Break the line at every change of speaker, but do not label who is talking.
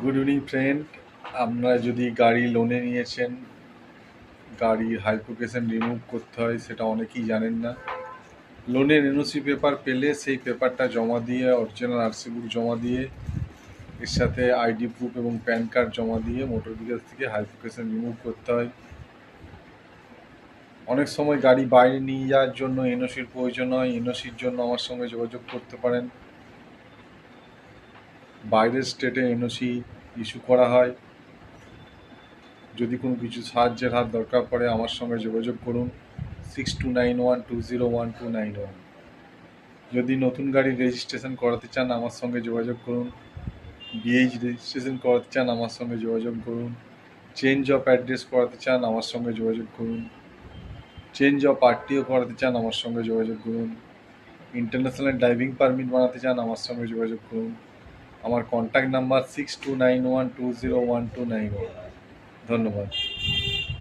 Good evening friend. আপনারা যদি গাড়ি লোনে নিয়েছেন, গাড়ির হাইপোথেকেশন রিমুভ করতে হয় সেটা অনেকেই জানেন না। লোনের এনওসি পেপার পেলে সেই পেপারটা জমা দিয়ে, অরিজিনাল আরসি বুক জমা দিয়ে, এর সাথে আইডি প্রুফ এবং প্যান কার্ড জমা দিয়ে মোটর ভেহিকল থেকে হাইপোথেকেশন রিমুভ করতে হয়। অনেক সময় গাড়ি বাইরে নিয়ে যাওয়ার জন্য এনওসির প্রয়োজন হয়। এনওসির জন্য আমার সঙ্গে যোগাযোগ করতে পারেন। বাইরের স্টেটে এনওসি ইস্যু করা হয়। যদি কোনো কিছু সাহায্যের হাত দরকার পড়ে আমার সঙ্গে যোগাযোগ করুন 6291201291। যদি নতুন গাড়ি রেজিস্ট্রেশন করাতে চান আমার সঙ্গে যোগাযোগ করুন। বিএইচ রেজিস্ট্রেশন করাতে চান আমার সঙ্গে যোগাযোগ করুন। চেঞ্জ অফ অ্যাড্রেস করাতে চান আমার সঙ্গে যোগাযোগ করুন। চেঞ্জ অফ আরটিও করাতে চান আমার সঙ্গে যোগাযোগ করুন। ইন্টারন্যাশনাল ড্রাইভিং পারমিট বানাতে চান আমার সঙ্গে যোগাযোগ করুন। আমার কন্ট্যাক্ট নাম্বার 6291201291। ধন্যবাদ।